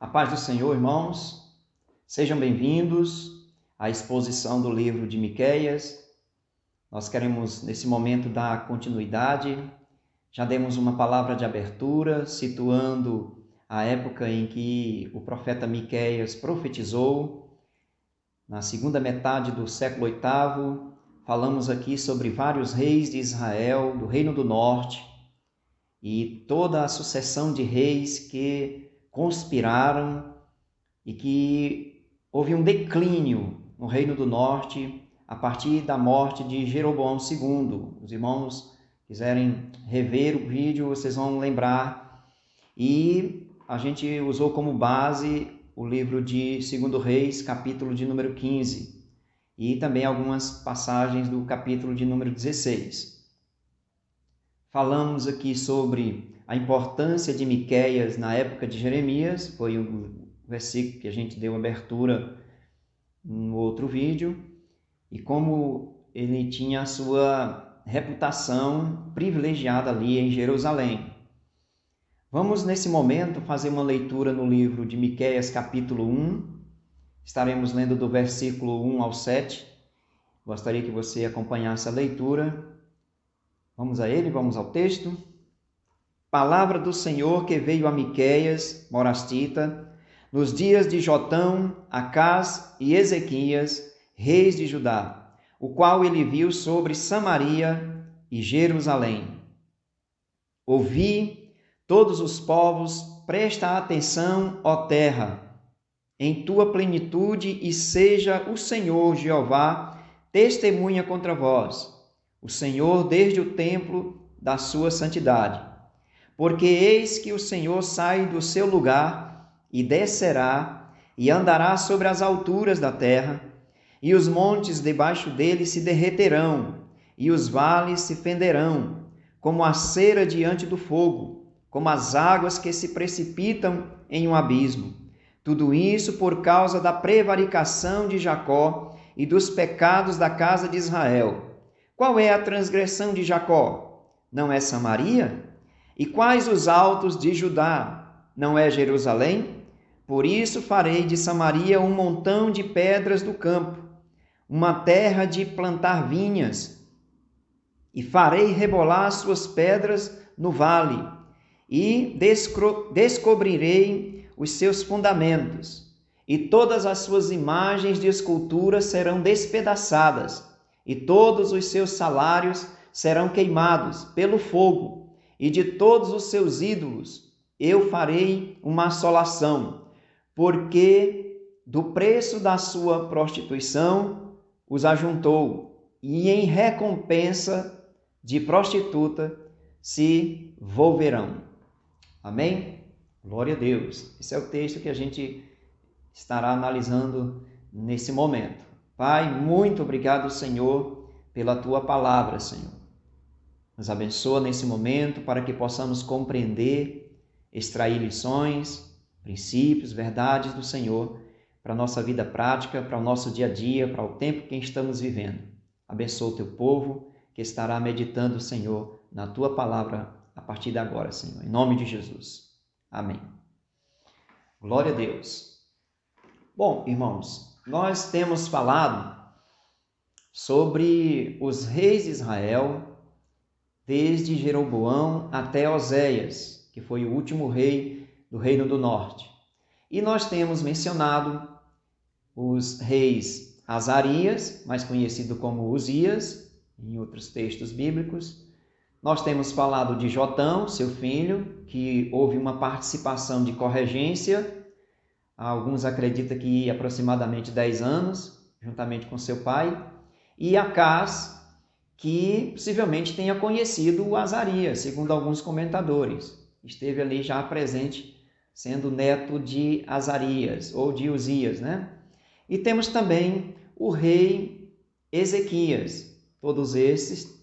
A paz do Senhor, irmãos. Sejam bem-vindos à exposição do livro de Miqueias. Nós queremos, nesse momento, dar continuidade. Já demos uma palavra de abertura, situando a época em que o profeta Miqueias profetizou. Na segunda metade do século VIII, falamos aqui sobre vários reis de Israel, do Reino do Norte, e toda a sucessão de reis que conspiraram e que houve um declínio no Reino do Norte a partir da morte de Jeroboão II. Os irmãos quiserem rever o vídeo, vocês vão lembrar. E a gente usou como base o livro de 2 Reis, capítulo de número 15, e também algumas passagens do capítulo de número 16. Falamos aqui sobre a importância de Miqueias na época de Jeremias, foi o versículo que a gente deu abertura no outro vídeo, e como ele tinha a sua reputação privilegiada ali em Jerusalém. Vamos, nesse momento, fazer uma leitura no livro de Miqueias, capítulo 1. Estaremos lendo do versículo 1 ao 7. Gostaria que você acompanhasse a leitura. Vamos a ele, vamos ao texto. Palavra do Senhor que veio a Miqueias, morastita, nos dias de Jotão, Acás e Ezequias, reis de Judá, o qual ele viu sobre Samaria e Jerusalém. Ouvi, todos os povos, presta atenção, ó terra, em tua plenitude, e seja o Senhor Jeová testemunha contra vós, o Senhor desde o templo da sua santidade. Porque eis que o Senhor sai do seu lugar e descerá e andará sobre as alturas da terra, e os montes debaixo dele se derreterão, e os vales se fenderão, como a cera diante do fogo, como as águas que se precipitam em um abismo. Tudo isso por causa da prevaricação de Jacó e dos pecados da casa de Israel. Qual é a transgressão de Jacó? Não é Samaria? E quais os altos de Judá? Não é Jerusalém? Por isso farei de Samaria um montão de pedras do campo, uma terra de plantar vinhas, e farei rebolar suas pedras no vale, e descobrirei os seus fundamentos, e todas as suas imagens de escultura serão despedaçadas, e todos os seus salários serão queimados pelo fogo, e de todos os seus ídolos eu farei uma assolação, porque do preço da sua prostituição os ajuntou, e em recompensa de prostituta se volverão. Amém? Glória a Deus. Esse é o texto que a gente estará analisando nesse momento. Pai, muito obrigado, Senhor, pela Tua palavra, Senhor. Nos abençoa nesse momento para que possamos compreender, extrair lições, princípios, verdades do Senhor para a nossa vida prática, para o nosso dia a dia, para o tempo que estamos vivendo. Abençoa o Teu povo que estará meditando, Senhor, na Tua palavra a partir de agora, Senhor. Em nome de Jesus. Amém. Glória a Deus. Bom, irmãos, nós temos falado sobre os reis de Israel desde Jeroboão até Oséias, que foi o último rei do Reino do Norte. E nós temos mencionado os reis Azarias, mais conhecido como Uzias, em outros textos bíblicos. Nós temos falado de Jotão, seu filho, que houve uma participação de corregência. Alguns acreditam que aproximadamente 10 anos, juntamente com seu pai. E Acás, que possivelmente tenha conhecido o Azarias, segundo alguns comentadores. Esteve ali já presente, sendo neto de Azarias, ou de Uzias, né? E temos também o rei Ezequias. Todos esses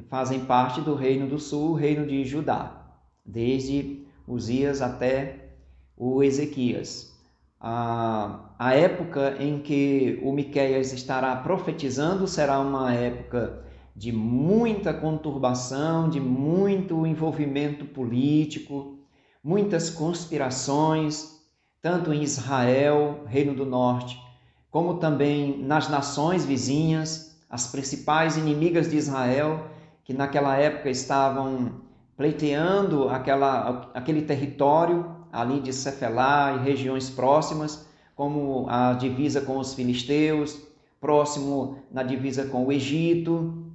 fazem parte do Reino do Sul, o Reino de Judá, desde Uzias até o Ezequias. A época em que o Miqueias estará profetizando será uma época de muita conturbação, de muito envolvimento político, muitas conspirações, tanto em Israel, Reino do Norte, como também nas nações vizinhas, as principais inimigas de Israel, que naquela época estavam pleiteando aquele território ali de Cefelá e regiões próximas, como a divisa com os filisteus, próximo na divisa com o Egito.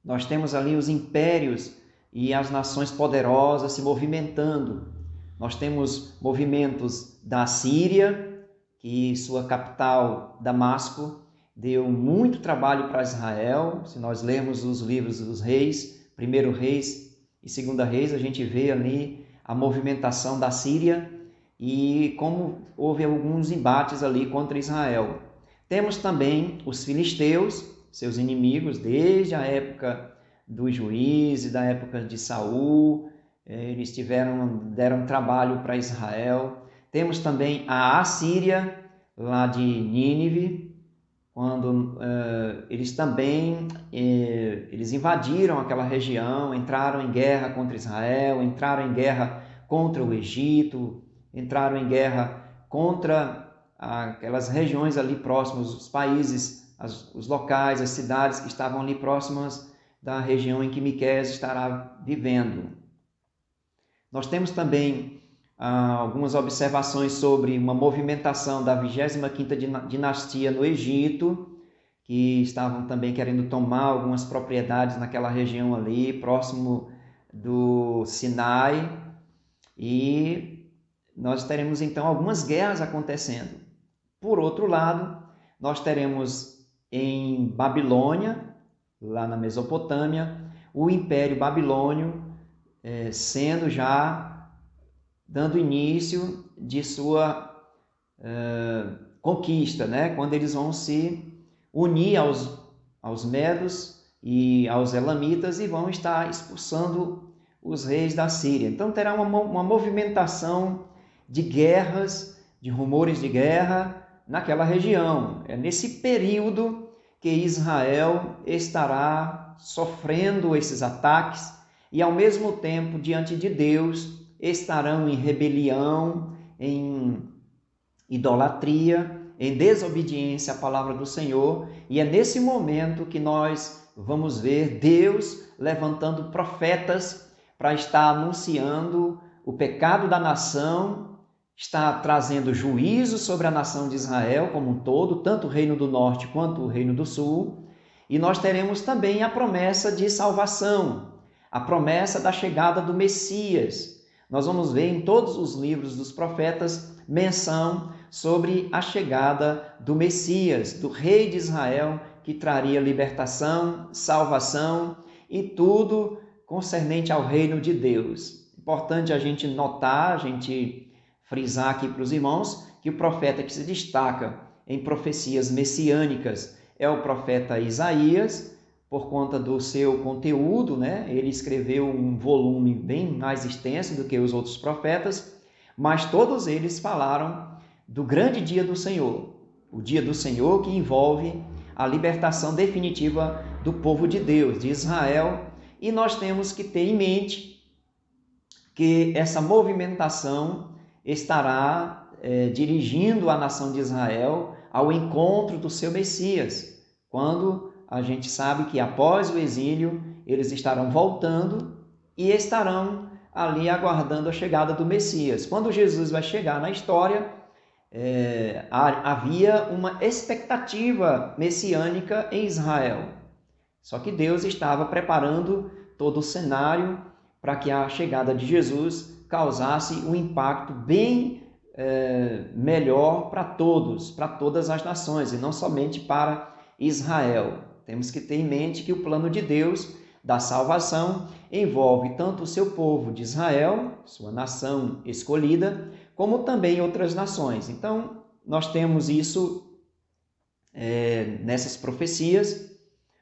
Nós temos ali os impérios e as nações poderosas se movimentando. Nós temos movimentos da Síria, que sua capital, Damasco, deu muito trabalho para Israel. Se nós lermos os livros dos reis, 1º Reis e 2º Reis, a gente vê ali a movimentação da Síria e como houve alguns embates ali contra Israel. Temos também os filisteus, seus inimigos, desde a época dos juízes, da época de Saul, eles deram trabalho para Israel. Temos também a Assíria, lá de Nínive, quando eles invadiram aquela região, entraram em guerra contra Israel, entraram em guerra contra o Egito, entraram em guerra contra aquelas regiões ali próximas, os países, os locais, as cidades que estavam ali próximas da região em que Miqueias estará vivendo. Nós temos também algumas observações sobre uma movimentação da 25ª dinastia no Egito, que estavam também querendo tomar algumas propriedades naquela região ali, próximo do Sinai, e nós teremos então algumas guerras acontecendo. Por outro lado, nós teremos em Babilônia, lá na Mesopotâmia, o Império Babilônio sendo já dando início de sua conquista, né? Quando eles vão se unir aos medos e aos elamitas e vão estar expulsando os reis da Síria. Então terá uma movimentação de guerras, de rumores de guerra naquela região. É nesse período que Israel estará sofrendo esses ataques e, ao mesmo tempo, diante de Deus, estarão em rebelião, em idolatria, em desobediência à palavra do Senhor. E é nesse momento que nós vamos ver Deus levantando profetas para estar anunciando o pecado da nação, está trazendo juízo sobre a nação de Israel como um todo, tanto o Reino do Norte quanto o Reino do Sul. E nós teremos também a promessa de salvação, a promessa da chegada do Messias. Nós vamos ver em todos os livros dos profetas menção sobre a chegada do Messias, do Rei de Israel, que traria libertação, salvação e tudo concernente ao reino de Deus. Importante a gente notar, a gente frisar aqui para os irmãos, que o profeta que se destaca em profecias messiânicas é o profeta Isaías, por conta do seu conteúdo, né? Ele escreveu um volume bem mais extenso do que os outros profetas, mas todos eles falaram do grande dia do Senhor, o dia do Senhor que envolve a libertação definitiva do povo de Deus, de Israel, e nós temos que ter em mente que essa movimentação estará dirigindo a nação de Israel ao encontro do seu Messias, quando a gente sabe que após o exílio eles estarão voltando e estarão ali aguardando a chegada do Messias. Quando Jesus vai chegar na história, havia uma expectativa messiânica em Israel. Só que Deus estava preparando todo o cenário para que a chegada de Jesus causasse um impacto bem melhor para todos, para todas as nações, e não somente para Israel. Temos que ter em mente que o plano de Deus da salvação envolve tanto o seu povo de Israel, sua nação escolhida, como também outras nações. Então, nós temos isso nessas profecias,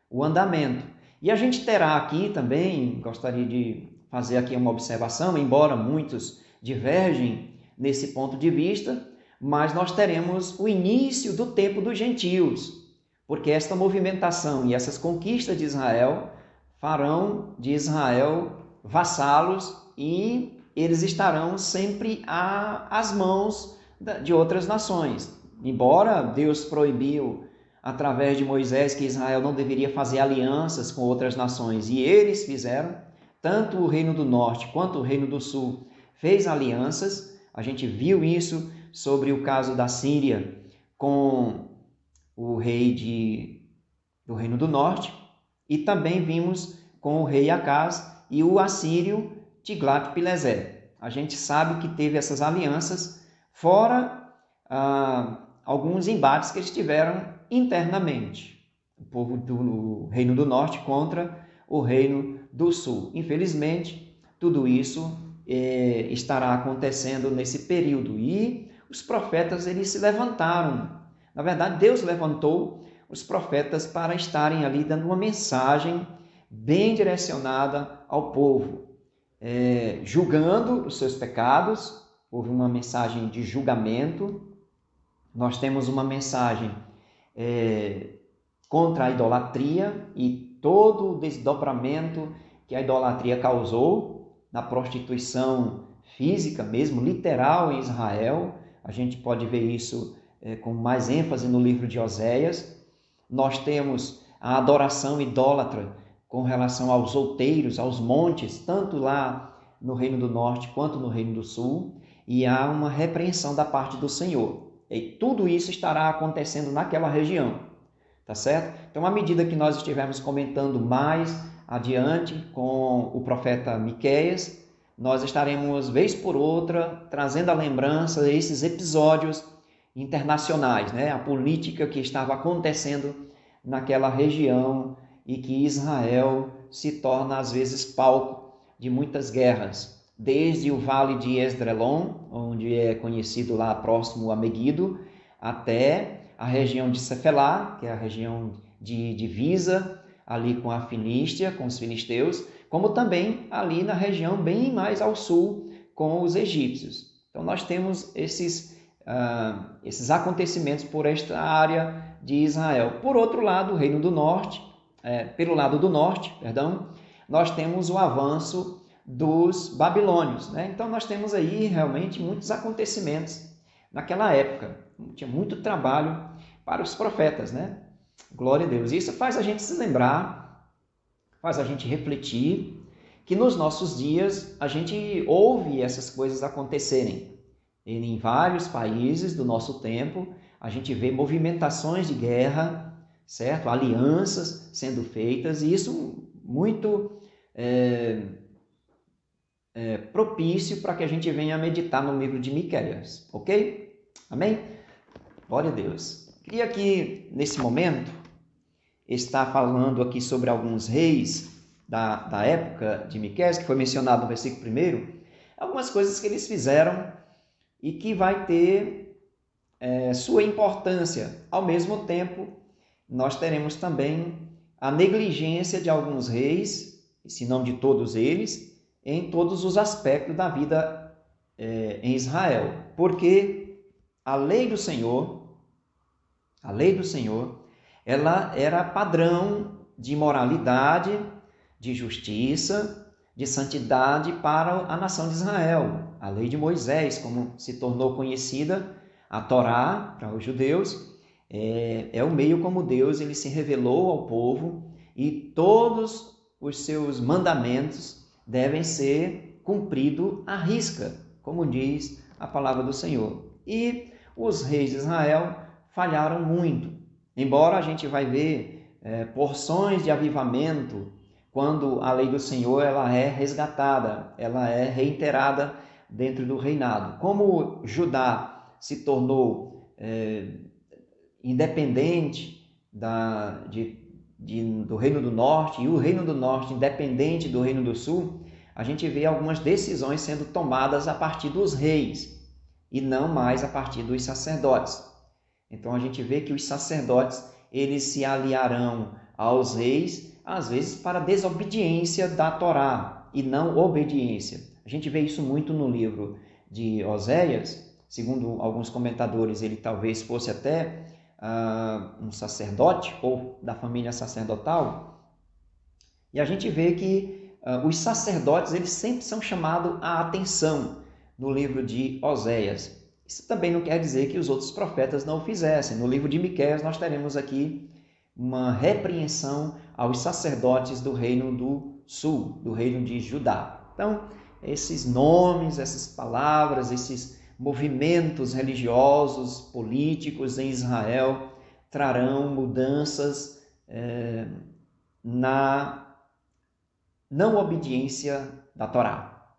o andamento. E a gente terá aqui também, gostaria de fazer aqui uma observação, embora muitos divergem nesse ponto de vista, mas nós teremos o início do tempo dos gentios, porque esta movimentação e essas conquistas de Israel farão de Israel vassalos e eles estarão sempre às mãos de outras nações. Embora Deus proibiu através de Moisés que Israel não deveria fazer alianças com outras nações, e eles fizeram, tanto o Reino do Norte quanto o Reino do Sul fez alianças. A gente viu isso sobre o caso da Síria com o rei do Reino do Norte, e também vimos com o rei Acaz e o assírio Tiglat-Pileser. A gente sabe que teve essas alianças, fora alguns embates que eles tiveram internamente. O povo do Reino do Norte contra o Reino do Sul. Infelizmente, tudo isso estará acontecendo nesse período. E os profetas, eles se levantaram. Na verdade, Deus levantou os profetas para estarem ali dando uma mensagem bem direcionada ao povo, julgando os seus pecados. Houve uma mensagem de julgamento. Nós temos uma mensagem contra a idolatria e todo o desdobramento que a idolatria causou na prostituição física mesmo, literal em Israel. A gente pode ver isso com mais ênfase no livro de Oséias. Nós temos a adoração idólatra com relação aos outeiros, aos montes, tanto lá no Reino do Norte quanto no Reino do Sul, e há uma repreensão da parte do Senhor. E tudo isso estará acontecendo naquela região, tá certo? Então, à medida que nós estivermos comentando mais adiante com o profeta Miqueias, nós estaremos, vez por outra, trazendo à lembrança esses episódios internacionais, né? A política que estava acontecendo naquela região e que Israel se torna, às vezes, palco de muitas guerras, desde o vale de Esdrelon, onde é conhecido lá próximo a Meguido, até a região de Cefelá, que é a região de divisa, ali com a Finístia, com os filisteus, como também ali na região bem mais ao sul, com os egípcios. Então nós temos esses acontecimentos por esta área de Israel. Por outro lado, o Reino do Norte, pelo lado do norte, nós temos o avanço dos babilônios, né? Então nós temos aí realmente muitos acontecimentos naquela época. Tinha muito trabalho para os profetas, né? Glória a Deus. Isso faz a gente se lembrar, faz a gente refletir que nos nossos dias a gente ouve essas coisas acontecerem. Em vários países do nosso tempo, a gente vê movimentações de guerra, certo? Alianças sendo feitas, e isso muito propício para que a gente venha meditar no livro de Miqueias, ok? Amém? Glória a Deus. Queria aqui, nesse momento, estar falando aqui sobre alguns reis da época de Miqueias, que foi mencionado no versículo 1, algumas coisas que eles fizeram e que vai ter sua importância. Ao mesmo tempo, nós teremos também a negligência de alguns reis, se não de todos eles, em todos os aspectos da vida em Israel. Porque a lei do Senhor, ela era padrão de moralidade, de justiça, de santidade para a nação de Israel. A lei de Moisés, como se tornou conhecida, a Torá para os judeus, é o meio como Deus ele se revelou ao povo, e todos os seus mandamentos devem ser cumpridos à risca, como diz a palavra do Senhor. E os reis de Israel falharam muito. Embora a gente vai ver porções de avivamento quando a lei do Senhor ela é resgatada, ela é reiterada dentro do reinado. Como Judá se tornou independente do Reino do Norte, e o Reino do Norte independente do Reino do Sul, a gente vê algumas decisões sendo tomadas a partir dos reis e não mais a partir dos sacerdotes. Então a gente vê que os sacerdotes eles se aliarão aos reis, às vezes para desobediência da Torá e não obediência. A gente vê isso muito no livro de Oséias. Segundo alguns comentadores, ele talvez fosse até um sacerdote ou da família sacerdotal. E a gente vê que os sacerdotes eles sempre são chamados à atenção no livro de Oséias. Isso também não quer dizer que os outros profetas não o fizessem. No livro de Miqueias nós teremos aqui uma repreensão aos sacerdotes do reino do sul, do reino de Judá. Então, esses nomes, essas palavras, esses movimentos religiosos, políticos em Israel trarão mudanças na não obediência da Torá.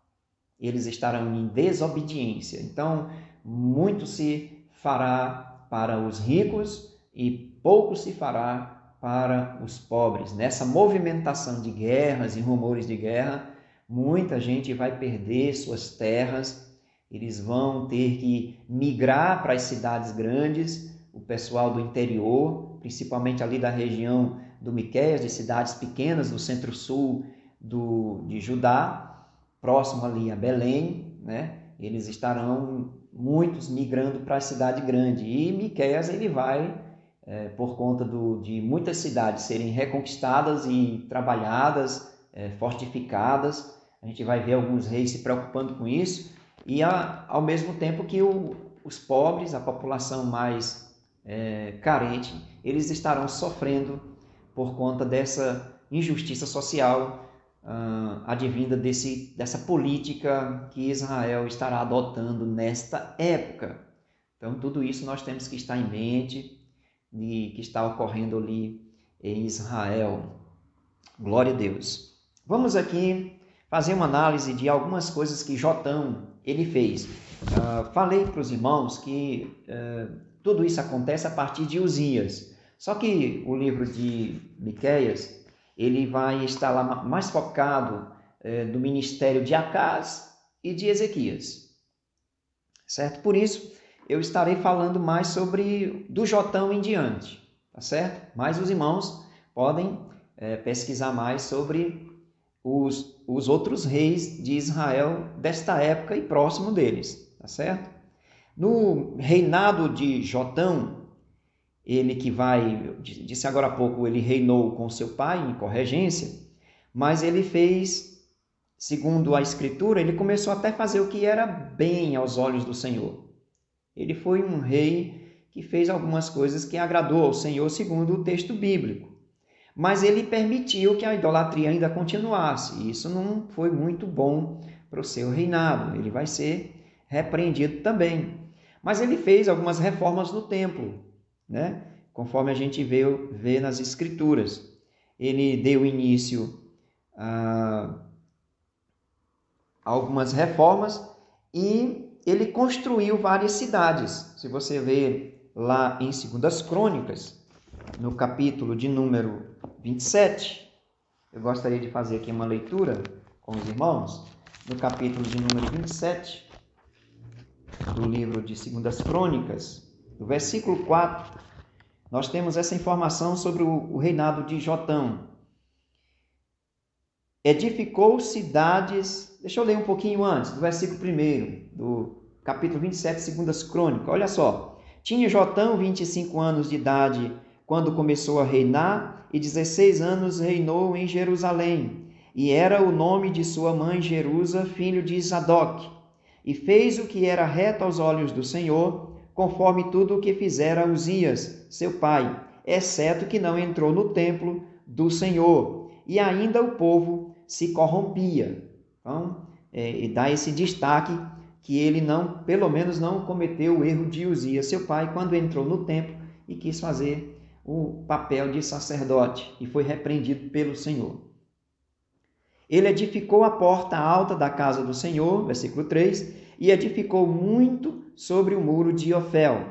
Eles estarão em desobediência. Então, muito se fará para os ricos e pouco se fará para os pobres. Nessa movimentação de guerras e rumores de guerra, muita gente vai perder suas terras, eles vão ter que migrar para as cidades grandes, o pessoal do interior, principalmente ali da região do Miqueias, de cidades pequenas do centro-sul de Judá, próximo ali a Belém, né? Eles estarão muitos migrando para a cidade grande. E Miqueias ele vai, por conta de muitas cidades serem reconquistadas e trabalhadas, fortificadas, a gente vai ver alguns reis se preocupando com isso, e ao mesmo tempo que os pobres, a população mais carente, eles estarão sofrendo por conta dessa injustiça social advinda dessa política que Israel estará adotando nesta época. Então, tudo isso nós temos que estar em mente de que está ocorrendo ali em Israel. Glória a Deus. Vamos aqui fazer uma análise de algumas coisas que Jotão ele fez. Falei para os irmãos que tudo isso acontece a partir de Uzias. Só que o livro de Miqueias ele vai estar lá mais focado no ministério de Acaz e de Ezequias. Certo? Por isso, eu estarei falando mais sobre do Jotão em diante. Tá certo? Mas os irmãos podem pesquisar mais sobre os outros reis de Israel desta época e próximo deles. Tá certo? No reinado de Jotão, ele que disse agora há pouco, ele reinou com seu pai em corregência, mas ele fez, segundo a Escritura, ele começou até a fazer o que era bem aos olhos do Senhor. Ele foi um rei que fez algumas coisas que agradou ao Senhor, segundo o texto bíblico. Mas ele permitiu que a idolatria ainda continuasse, e isso não foi muito bom para o seu reinado. Ele vai ser repreendido também. Mas ele fez algumas reformas no templo, né? Conforme a gente vê nas Escrituras. Ele deu início a algumas reformas e ele construiu várias cidades. Se você ver lá em 2 Crônicas, no capítulo de número 27, eu gostaria de fazer aqui uma leitura com os irmãos, no capítulo de número 27, do livro de 2 Crônicas, no versículo 4, nós temos essa informação sobre o reinado de Jotão. Edificou cidades, deixa eu ler um pouquinho antes, do versículo 1, do capítulo 27, 2 Crônicas. Olha só, tinha Jotão 25 anos de idade quando começou a reinar, e 16 anos reinou em Jerusalém. E era o nome de sua mãe Jerusa, filho de Zadok. E fez o que era reto aos olhos do Senhor, conforme tudo o que fizera Uzias, seu pai, exceto que não entrou no templo do Senhor. E ainda o povo se corrompia. Então, e dá esse destaque que ele pelo menos não cometeu o erro de Uzias, seu pai, quando entrou no templo e quis fazer o papel de sacerdote e foi repreendido pelo Senhor. Ele edificou a porta alta da casa do Senhor, versículo 3, e edificou muito sobre o muro de Ofel.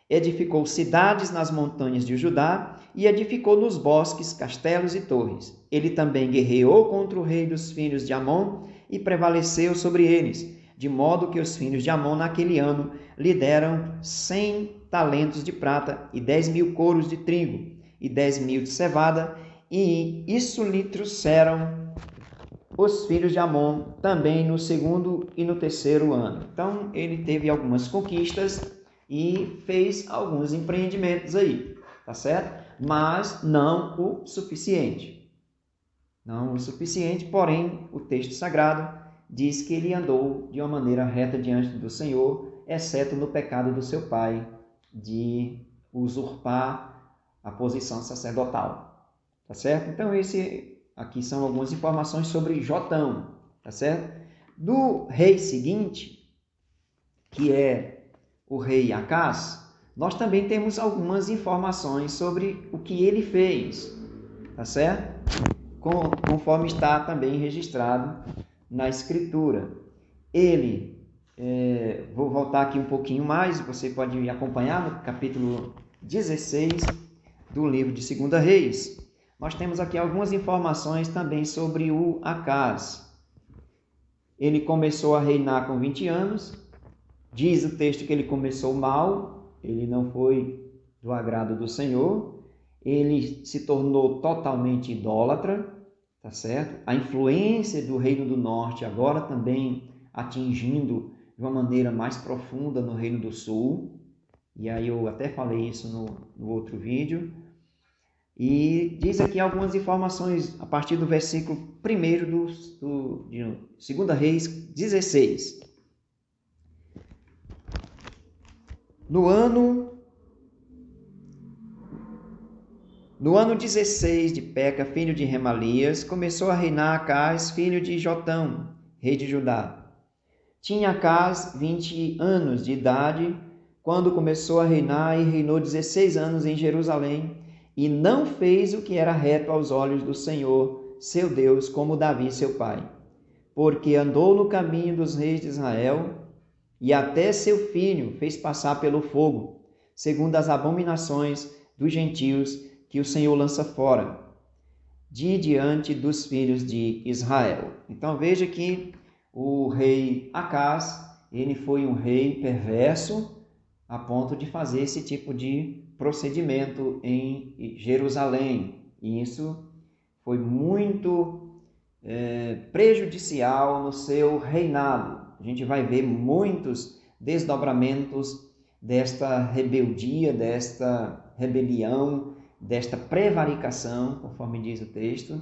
Edificou cidades nas montanhas de Judá e edificou nos bosques castelos e torres. Ele também guerreou contra o rei dos filhos de Amon e prevaleceu sobre eles, de modo que os filhos de Amon naquele ano lhe deram 100 talentos de prata e 10.000 coros de trigo e 10.000 de cevada, e isso lhe trouxeram os filhos de Amon também no 2º e no 3º ano. Então, ele teve algumas conquistas e fez alguns empreendimentos aí, tá certo? Mas não o suficiente. Não o suficiente, porém, o texto sagrado diz que ele andou de uma maneira reta diante do Senhor, exceto no pecado do seu pai de usurpar a posição sacerdotal. Tá certo? Então, aqui são algumas informações sobre Jotão. Tá certo? Do rei seguinte, que é o rei Acás, nós também temos algumas informações sobre o que ele fez, tá certo? Conforme está também registrado na Escritura. Vou voltar aqui um pouquinho mais, você pode acompanhar no capítulo 16 do livro de 2 Reis. Nós temos aqui algumas informações também sobre o Acás. Ele começou a reinar com 20 anos. Diz o texto que ele começou mal, ele não foi do agrado do Senhor, ele se tornou totalmente idólatra, tá certo? A influência do Reino do Norte agora também atingindo de uma maneira mais profunda no Reino do Sul, e aí eu até falei isso no outro vídeo. E diz aqui algumas informações a partir do versículo 1 de 2 Reis 16. No ano 16 de Peca, filho de Remalias, começou a reinar Acás, filho de Jotão, rei de Judá. Tinha Acás 20 anos de idade quando começou a reinar e reinou 16 anos em Jerusalém e não fez o que era reto aos olhos do Senhor, seu Deus, como Davi, seu pai. Porque andou no caminho dos reis de Israel e até seu filho fez passar pelo fogo, segundo as abominações dos gentios que o Senhor lança fora, de diante dos filhos de Israel. Então veja que o rei Acás, ele foi um rei perverso a ponto de fazer esse tipo de procedimento em Jerusalém. E isso foi muito prejudicial no seu reinado. A gente vai ver muitos desdobramentos desta rebeldia, desta rebelião, desta prevaricação, conforme diz o texto,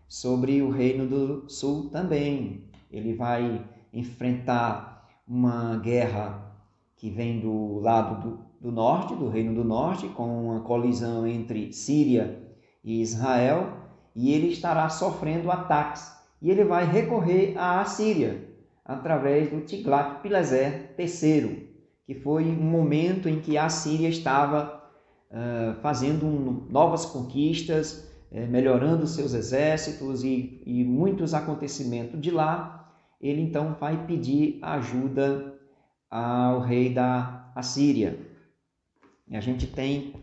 sobre o Reino do Sul também. Ele vai enfrentar uma guerra que vem do lado do norte, do Reino do Norte, com uma colisão entre Síria e Israel, e ele estará sofrendo ataques. E ele vai recorrer à Assíria, através do Tiglat-Pileser III, que foi um momento em que a Síria estava fazendo novas conquistas, melhorando seus exércitos e muitos acontecimentos de lá. Ele então vai pedir ajuda ao rei da Assíria. E a gente tem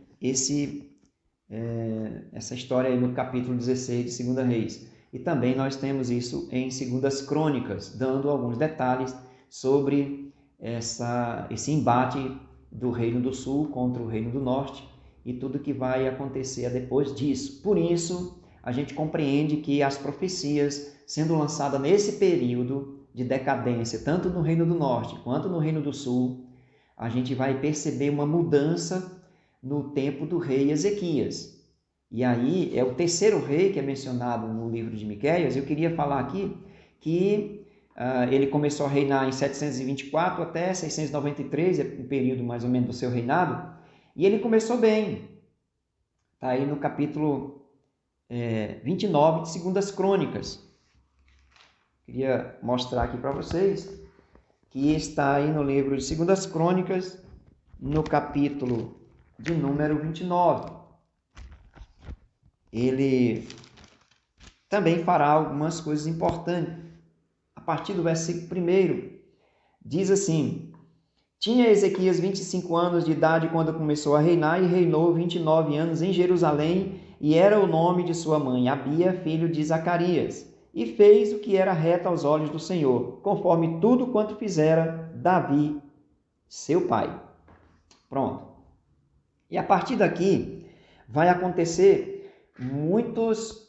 essa história aí no capítulo 16 de 2 Reis. E também nós temos isso em 2 Crônicas, dando alguns detalhes sobre esse embate do Reino do Sul contra o Reino do Norte e tudo que vai acontecer depois disso. Por isso, a gente compreende que as profecias sendo lançadas nesse período de decadência, tanto no Reino do Norte quanto no Reino do Sul, a gente vai perceber uma mudança no tempo do rei Ezequias. E aí é o terceiro rei que é mencionado no livro de Miqueias. Eu queria falar aqui que ele começou a reinar em 724 até 693, é o período mais ou menos do seu reinado, e ele começou bem. Está aí no capítulo 29 de 2 Crônicas. Queria mostrar aqui para vocês que está aí no livro de 2 Crônicas, no capítulo de número 29. Ele também fará algumas coisas importantes. A partir do versículo 1, diz assim: Tinha Ezequias 25 anos de idade quando começou a reinar e reinou 29 anos em Jerusalém, e era o nome de sua mãe, Abia, filho de Zacarias. E fez o que era reto aos olhos do Senhor, conforme tudo quanto fizera Davi, seu pai. Pronto. E a partir daqui vai acontecer muitos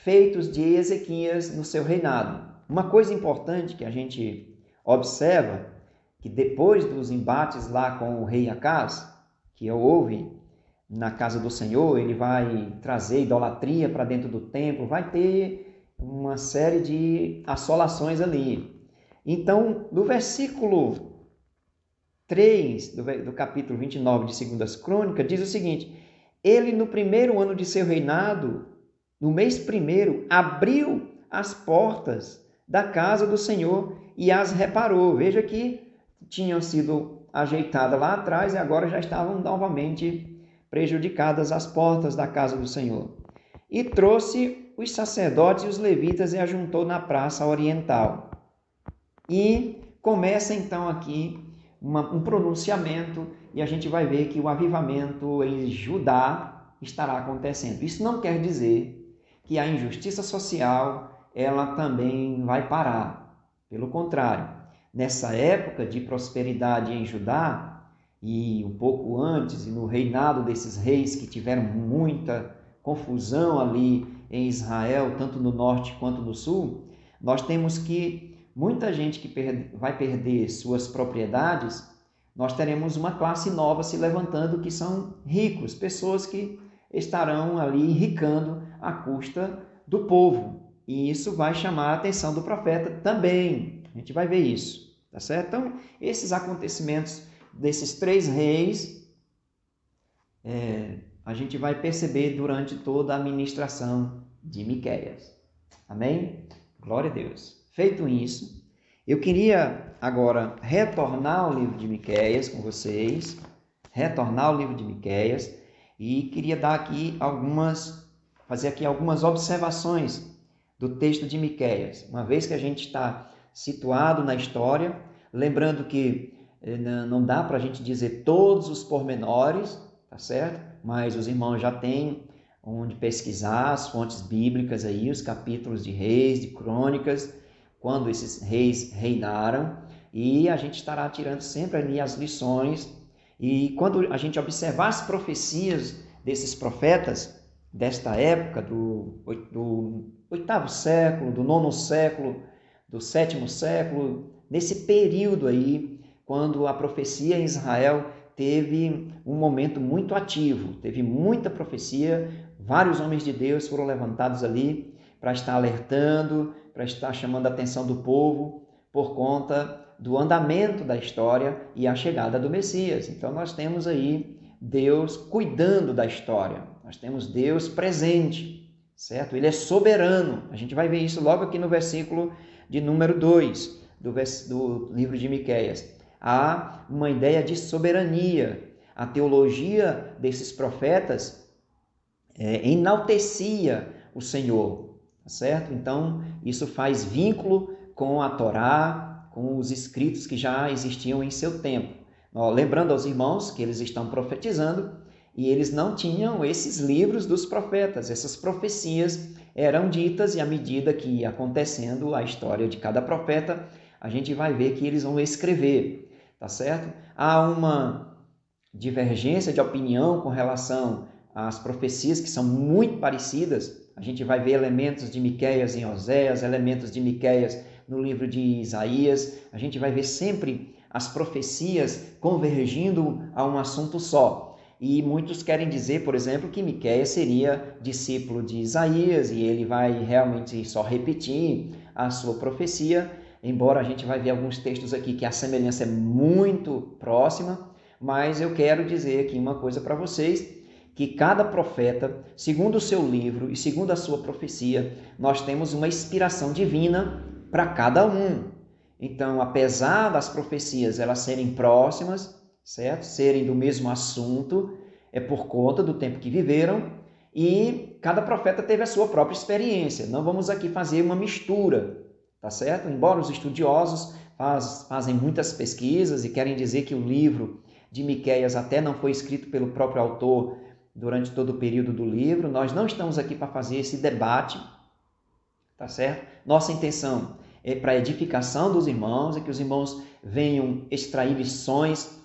feitos de Ezequias no seu reinado. Uma coisa importante que a gente observa, que depois dos embates lá com o rei Acás, que houve na casa do Senhor, ele vai trazer idolatria para dentro do templo, vai ter uma série de assolações ali. Então, no versículo 3 do capítulo 29 de 2 Crônicas, diz o seguinte: ele, no primeiro ano de seu reinado, no mês primeiro, abriu as portas da casa do Senhor e as reparou. Veja que tinham sido ajeitadas lá atrás e agora já estavam novamente prejudicadas as portas da casa do Senhor. E trouxe os sacerdotes e os levitas e ajuntou na praça oriental. E começa então aqui um pronunciamento e a gente vai ver que o avivamento em Judá estará acontecendo. Isso não quer dizer que a injustiça social ela também vai parar. Pelo contrário, nessa época de prosperidade em Judá e um pouco antes e no reinado desses reis que tiveram muita confusão ali em Israel, tanto no norte quanto no sul, nós temos que muita gente que vai perder suas propriedades, nós teremos uma classe nova se levantando que são ricos, pessoas que estarão ali enricando à custa do povo. E isso vai chamar a atenção do profeta também. A gente vai ver isso, tá certo? Então, esses acontecimentos desses 3 reis, a gente vai perceber durante toda a ministração de Miqueias. Amém? Glória a Deus. Feito isso, eu queria agora retornar ao livro de Miqueias com vocês, e queria dar aqui fazer aqui algumas observações do texto de Miqueias, uma vez que a gente está situado na história, lembrando que não dá para a gente dizer todos os pormenores, tá certo? Mas os irmãos já têm onde pesquisar as fontes bíblicas aí, os capítulos de Reis, de Crônicas, quando esses reis reinaram, e a gente estará tirando sempre ali as lições. E quando a gente observar as profecias desses profetas desta época, do 8º século, do 9º século, do 7º século, nesse período aí, quando a profecia em Israel teve um momento muito ativo, teve muita profecia, vários homens de Deus foram levantados ali para estar alertando, para estar chamando a atenção do povo por conta do andamento da história e a chegada do Messias. Então nós temos aí Deus cuidando da história, nós temos Deus presente, certo? Ele é soberano. A gente vai ver isso logo aqui no versículo de número 2 do livro de Miqueias. Há uma ideia de soberania. A teologia desses profetas enaltecia o Senhor, tá certo? Então, isso faz vínculo com a Torá, com os escritos que já existiam em seu tempo. Lembrando aos irmãos que eles estão profetizando e eles não tinham esses livros dos profetas, essas profecias eram ditas e à medida que ia acontecendo a história de cada profeta, a gente vai ver que eles vão escrever, tá certo? Há uma divergência de opinião com relação às profecias que são muito parecidas. A gente vai ver elementos de Miqueias em Oséias, elementos de Miqueias no livro de Isaías. A gente vai ver sempre as profecias convergindo a um assunto só. E muitos querem dizer, por exemplo, que Miqueias seria discípulo de Isaías e ele vai realmente só repetir a sua profecia, embora a gente vai ver alguns textos aqui que a semelhança é muito próxima, mas eu quero dizer aqui uma coisa para vocês, que cada profeta, segundo o seu livro e segundo a sua profecia, nós temos uma inspiração divina para cada um. Então, apesar das profecias elas serem próximas, certo? Serem do mesmo assunto, é por conta do tempo que viveram e cada profeta teve a sua própria experiência. Não vamos aqui fazer uma mistura, tá certo? Embora os estudiosos fazem muitas pesquisas e querem dizer que o livro de Miqueias até não foi escrito pelo próprio autor durante todo o período do livro, nós não estamos aqui para fazer esse debate, tá certo? Nossa intenção é para a edificação dos irmãos, é que os irmãos venham extrair lições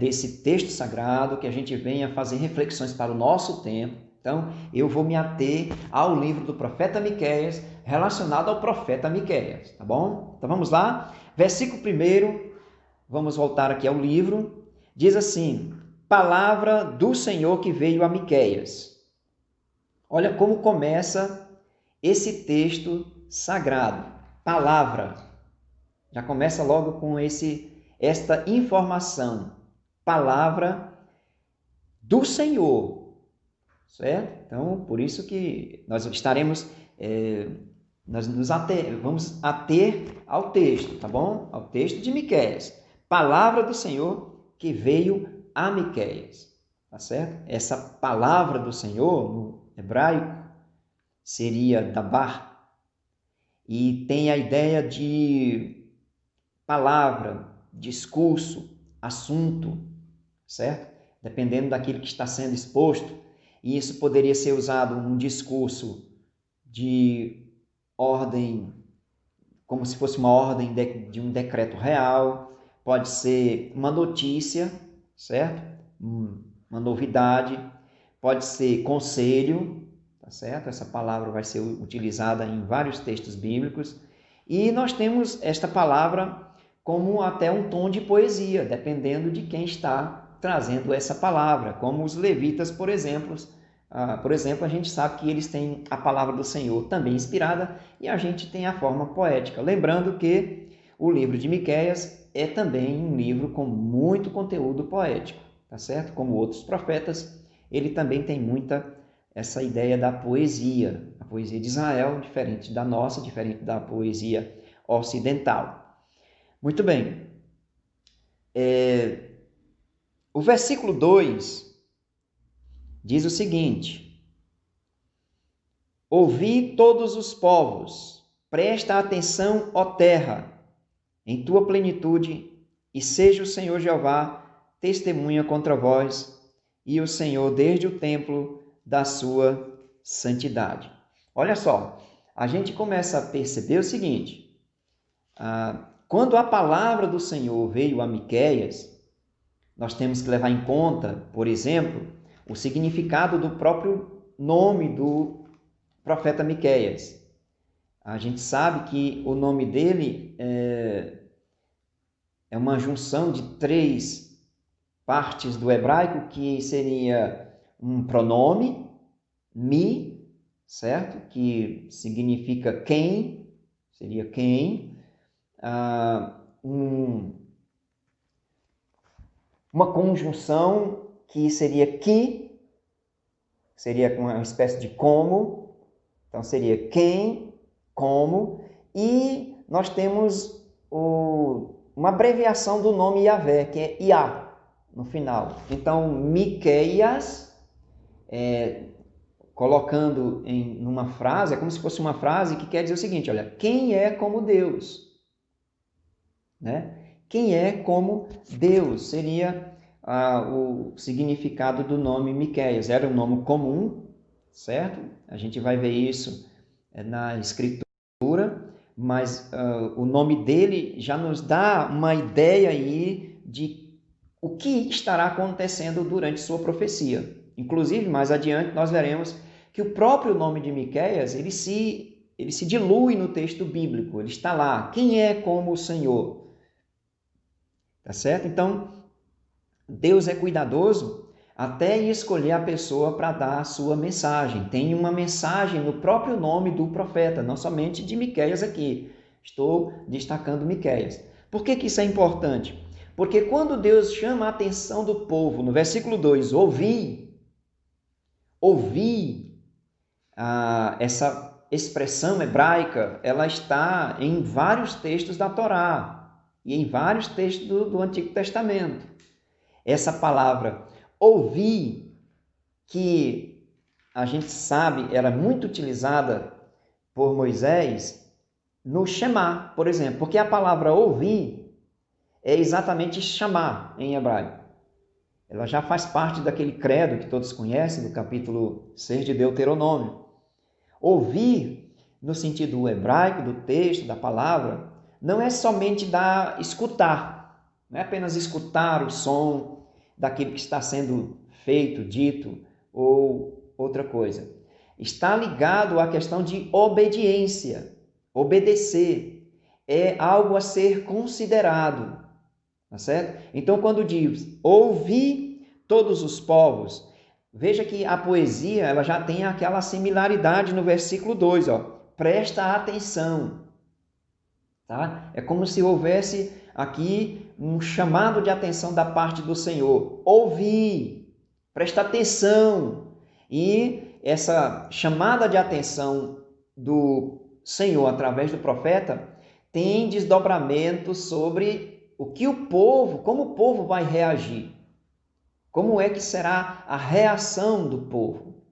desse texto sagrado, que a gente venha fazer reflexões para o nosso tempo. Então, eu vou me ater ao livro do profeta Miqueias, relacionado ao profeta Miqueias, tá bom? Então, vamos lá. Versículo 1, vamos voltar aqui ao livro, diz assim: palavra do Senhor que veio a Miqueias. Olha como começa esse texto sagrado. Palavra. Já começa logo com esta informação. Palavra do Senhor, certo? Então, por isso que nós estaremos, vamos ater ao texto, tá bom? Ao texto de Miqueias. Palavra do Senhor que veio a Miqueias, tá certo? Essa palavra do Senhor, no hebraico, seria dabar, e tem a ideia de palavra, discurso, assunto, certo? Dependendo daquilo que está sendo exposto. E isso poderia ser usado um discurso de ordem, como se fosse uma ordem de um decreto real, pode ser uma notícia, certo? Uma novidade, pode ser conselho, tá certo? Essa palavra vai ser utilizada em vários textos bíblicos. E nós temos esta palavra como até um tom de poesia, dependendo de quem está trazendo essa palavra, como os levitas, por exemplo. A gente sabe que eles têm a palavra do Senhor também inspirada e a gente tem a forma poética. Lembrando que o livro de Miqueias é também um livro com muito conteúdo poético, tá certo? Como outros profetas, ele também tem muita essa ideia da poesia. A poesia de Israel, diferente da nossa, diferente da poesia ocidental. Muito bem. O versículo 2 diz o seguinte: ouvi todos os povos, presta atenção, ó terra, em tua plenitude, e seja o Senhor Jeová testemunha contra vós, e o Senhor desde o templo da sua santidade. Olha só, a gente começa a perceber o seguinte: quando a palavra do Senhor veio a Miqueias, nós temos que levar em conta, por exemplo, o significado do próprio nome do profeta Miqueias. A gente sabe que o nome dele é uma junção de 3 partes do hebraico, que seria um pronome, mi, certo? Que significa quem, seria quem. Uma conjunção que seria que, seria uma espécie de como, então seria quem, como, e nós temos uma abreviação do nome Yahvé, que é Iá, no final. Então, Miqueias, colocando numa frase, é como se fosse uma frase que quer dizer o seguinte: olha, quem é como Deus? Né? Quem é como Deus? Seria o significado do nome Miqueias. Era um nome comum, certo? A gente vai ver isso na Escritura, mas o nome dele já nos dá uma ideia aí de o que estará acontecendo durante sua profecia. Inclusive, mais adiante, nós veremos que o próprio nome de Miqueias, ele se dilui no texto bíblico, ele está lá. Quem é como o Senhor? Tá certo? Então, Deus é cuidadoso até em escolher a pessoa para dar a sua mensagem. Tem uma mensagem no próprio nome do profeta, não somente de Miqueias aqui. Estou destacando Miqueias. Por que isso é importante? Porque quando Deus chama a atenção do povo, no versículo 2, ouvi, essa expressão hebraica, ela está em vários textos da Torá e em vários textos do Antigo Testamento. Essa palavra ouvir, que a gente sabe era muito utilizada por Moisés no Shema, por exemplo, porque a palavra ouvir é exatamente chamar em hebraico. Ela já faz parte daquele credo que todos conhecem, do capítulo 6 de Deuteronômio. Ouvir, no sentido hebraico do texto, da palavra, não é somente escutar, não é apenas escutar o som daquilo que está sendo feito, dito ou outra coisa. Está ligado à questão de obediência. Obedecer é algo a ser considerado, tá certo? Então, quando diz ouvi todos os povos, veja que a poesia ela já tem aquela similaridade no versículo 2, ó. Presta atenção. tá? É como se houvesse aqui um chamado de atenção da parte do Senhor. Ouvir, presta atenção. E essa chamada de atenção do Senhor através do profeta tem desdobramento sobre o que o povo, como o povo vai reagir. Como é que será a reação do povo?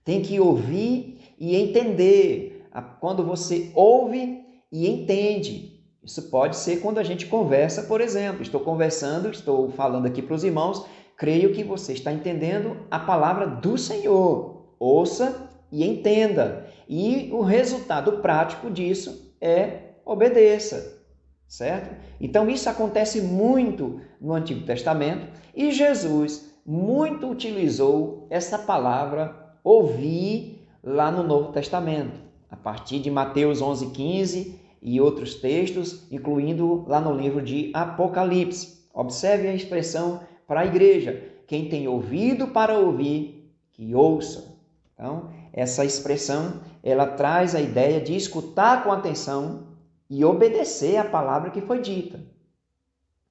Tem que ouvir e entender. Quando você ouve e entende. Isso pode ser quando a gente conversa, por exemplo. Estou conversando, estou falando aqui para os irmãos, creio que você está entendendo a palavra do Senhor. Ouça e entenda. E o resultado prático disso é obedeça, certo? Então isso acontece muito no Antigo Testamento e Jesus muito utilizou essa palavra ouvir lá no Novo Testamento, a partir de Mateus 11:15 e outros textos, incluindo lá no livro de Apocalipse. Observe a expressão para a igreja: quem tem ouvido para ouvir, que ouça. Então, essa expressão, ela traz a ideia de escutar com atenção e obedecer à palavra que foi dita.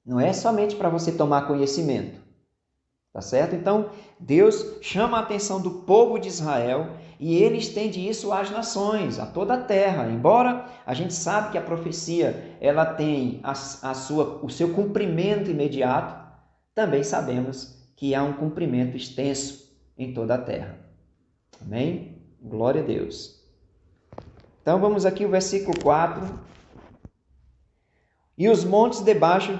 Não é somente para você tomar conhecimento, tá certo? Então, Deus chama a atenção do povo de Israel e ele estende isso às nações, a toda a terra. Embora a gente sabe que a profecia ela tem o seu cumprimento imediato, também sabemos que há um cumprimento extenso em toda a terra. Amém? Glória a Deus. Então vamos aqui ao versículo 4. E os montes debaixo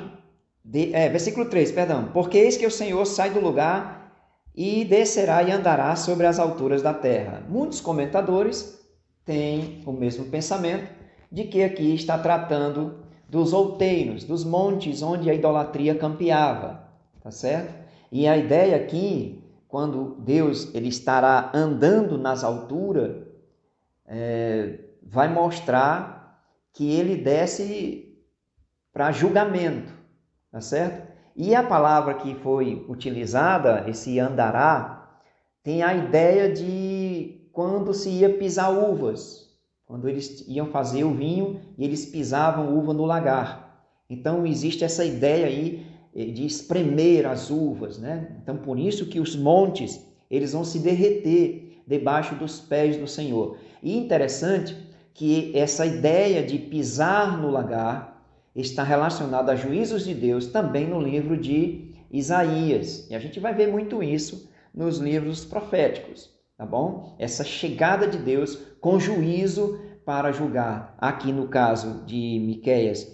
versículo 3, perdão. Porque eis que o Senhor sai do lugar e descerá e andará sobre as alturas da terra. Muitos comentadores têm o mesmo pensamento de que aqui está tratando dos outeiros, dos montes onde a idolatria campeava, tá certo? E a ideia aqui, quando Deus ele estará andando nas alturas, vai mostrar que ele desce para julgamento, tá certo? E a palavra que foi utilizada, esse andará, tem a ideia de quando se ia pisar uvas, quando eles iam fazer o vinho e eles pisavam uva no lagar. Então existe essa ideia aí de espremer as uvas, né? Então por isso que os montes, eles vão se derreter debaixo dos pés do Senhor. E interessante que essa ideia de pisar no lagar está relacionada a juízos de Deus também no livro de Isaías. E a gente vai ver muito isso nos livros proféticos, tá bom? Essa chegada de Deus com juízo para julgar. Aqui no caso de Miqueias,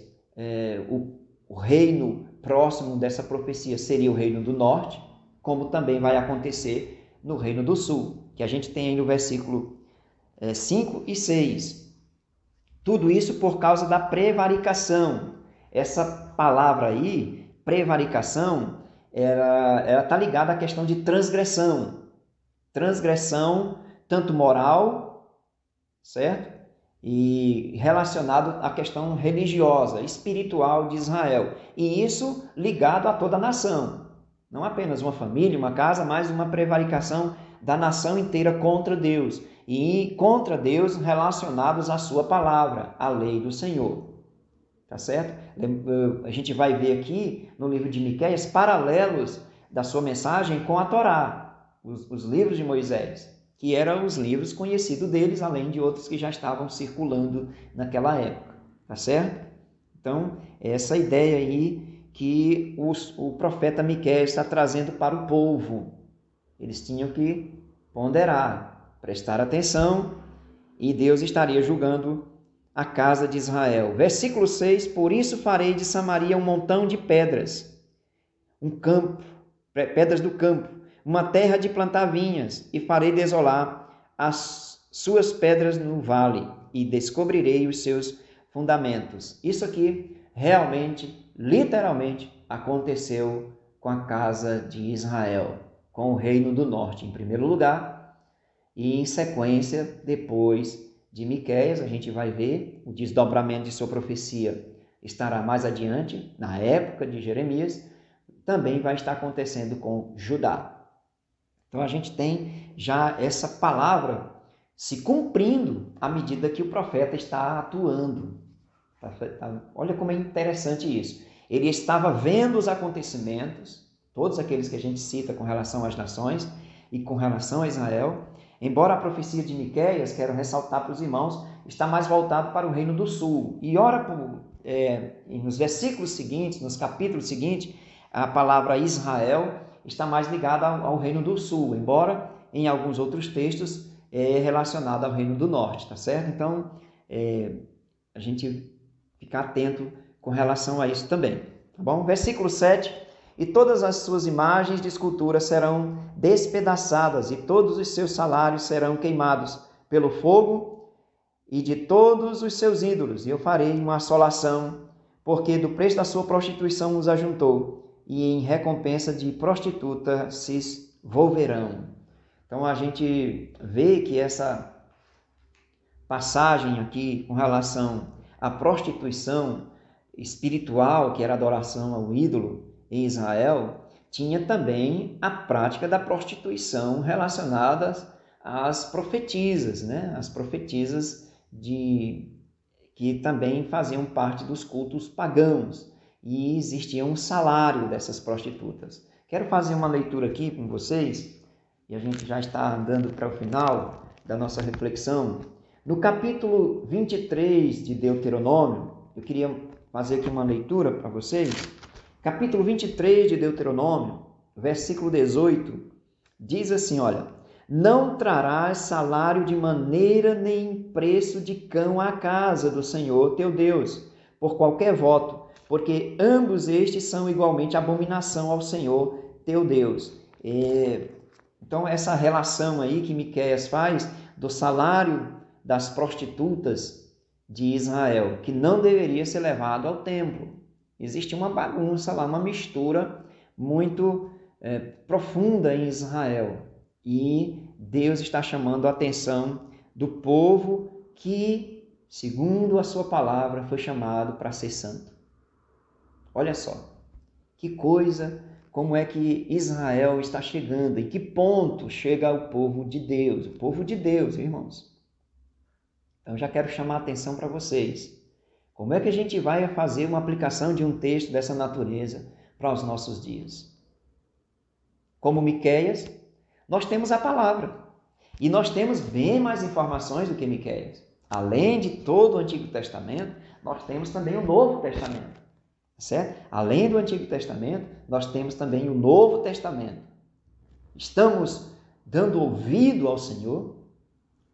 o reino próximo dessa profecia seria o reino do norte, como também vai acontecer no reino do sul, que a gente tem aí no versículo 5 e 6. Tudo isso por causa da prevaricação. Essa palavra aí, prevaricação, ela está ligada à questão de transgressão. Transgressão, tanto moral, certo? E relacionado à questão religiosa, espiritual de Israel. E isso ligado a toda a nação. Não apenas uma família, uma casa, mas uma prevaricação da nação inteira contra Deus. E contra Deus relacionados à sua palavra, à lei do Senhor. Tá certo? A gente vai ver aqui no livro de Miqueias paralelos da sua mensagem com a Torá, os livros de Moisés, que eram os livros conhecidos deles, além de outros que já estavam circulando naquela época. Tá certo? Então, essa ideia aí que o profeta Miqueias está trazendo para o povo. Eles tinham que ponderar, prestar atenção, e Deus estaria julgando a casa de Israel. Versículo 6, por isso farei de Samaria um montão de pedras, um campo, pedras do campo, uma terra de plantar vinhas, e farei desolar as suas pedras no vale, e descobrirei os seus fundamentos. Isso aqui realmente, literalmente, aconteceu com a casa de Israel, com o reino do norte, em primeiro lugar, e em sequência, depois de Miqueias, a gente vai ver o desdobramento de sua profecia estará mais adiante, na época de Jeremias, também vai estar acontecendo com Judá. Então a gente tem já essa palavra se cumprindo à medida que o profeta está atuando. Olha como é interessante isso. Ele estava vendo os acontecimentos, todos aqueles que a gente cita com relação às nações e com relação a Israel, embora a profecia de Miqueias, quero ressaltar para os irmãos, está mais voltado para o reino do sul. E nos versículos seguintes, nos capítulos seguintes, a palavra Israel está mais ligada ao reino do sul, embora em alguns outros textos é relacionada ao reino do norte, tá certo? Então, a gente ficar atento com relação a isso também, tá bom? Versículo 7, e todas as suas imagens de escultura serão despedaçadas e todos os seus salários serão queimados pelo fogo e de todos os seus ídolos, e eu farei uma assolação, porque do preço da sua prostituição os ajuntou, e em recompensa de prostituta se volverão. Então a gente vê que essa passagem aqui com relação à prostituição espiritual, que era adoração ao ídolo em Israel, tinha também a prática da prostituição relacionada às profetisas, né? As profetisas que também faziam parte dos cultos pagãos, e existia um salário dessas prostitutas. Quero fazer uma leitura aqui com vocês, e a gente já está andando para o final da nossa reflexão. No capítulo 23 de Deuteronômio, eu queria fazer aqui uma leitura para vocês. Capítulo 23 de Deuteronômio, versículo 18, diz assim, olha: não trarás salário de maneira nem preço de cão à casa do Senhor teu Deus, por qualquer voto, porque ambos estes são igualmente abominação ao Senhor teu Deus. Então, essa relação aí que Miqueias faz do salário das prostitutas de Israel, que não deveria ser levado ao templo. Existe uma bagunça lá, uma mistura muito profunda em Israel. E Deus está chamando a atenção do povo que, segundo a sua palavra, foi chamado para ser santo. Olha só, que coisa, como é que Israel está chegando, em que ponto chega o povo de Deus, irmãos. Então, já quero chamar a atenção para vocês. Como é que a gente vai fazer uma aplicação de um texto dessa natureza para os nossos dias? Como Miqueias, nós temos a palavra. E nós temos bem mais informações do que Miqueias. Além de todo o Antigo Testamento, nós temos também o Novo Testamento. Certo? Além do Antigo Testamento, nós temos também o Novo Testamento. Estamos dando ouvido ao Senhor,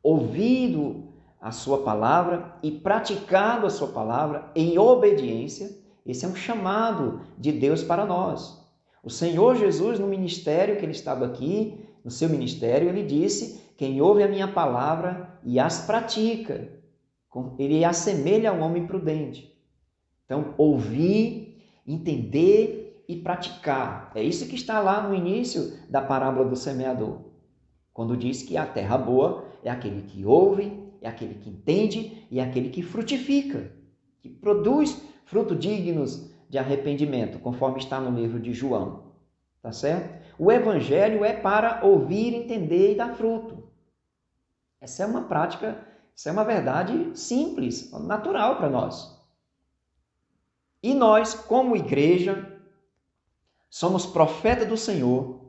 ouvindo a sua palavra e praticando a sua palavra em obediência. Esse é um chamado de Deus para nós. O Senhor Jesus, no ministério que ele estava aqui, no seu ministério, ele disse: quem ouve a minha palavra e as pratica, ele assemelha ao homem prudente. Então, ouvir, entender e praticar. É isso que está lá no início da parábola do semeador. Quando diz que a terra boa é aquele que ouve, é aquele que entende e é aquele que frutifica, que produz fruto dignos de arrependimento, conforme está no livro de João. Tá certo? O evangelho é para ouvir, entender e dar fruto. Essa é uma prática, essa é uma verdade simples, natural para nós. E nós, como igreja, somos profetas do Senhor,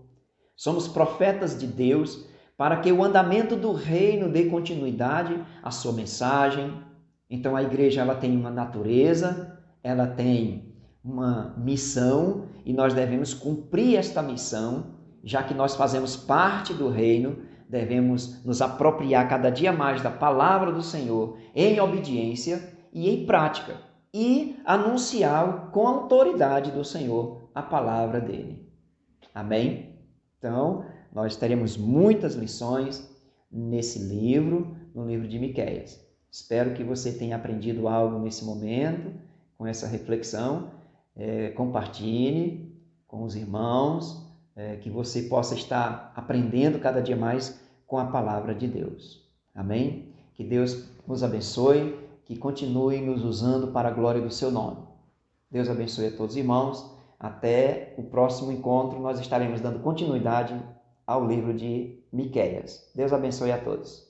somos profetas de Deus, para que o andamento do reino dê continuidade à sua mensagem. Então a igreja ela tem uma natureza, ela tem uma missão, e nós devemos cumprir esta missão, já que nós fazemos parte do reino, devemos nos apropriar cada dia mais da palavra do Senhor em obediência e em prática, e anunciar com a autoridade do Senhor a palavra dele. Amém? Então, nós teremos muitas lições nesse livro, no livro de Miqueias. Espero que você tenha aprendido algo nesse momento, com essa reflexão. Compartilhe com os irmãos, que você possa estar aprendendo cada dia mais com a palavra de Deus. Amém? Que Deus nos abençoe, que continue nos usando para a glória do seu nome. Deus abençoe a todos os irmãos. Até o próximo encontro, nós estaremos dando continuidade ao livro de Miqueias. Deus abençoe a todos.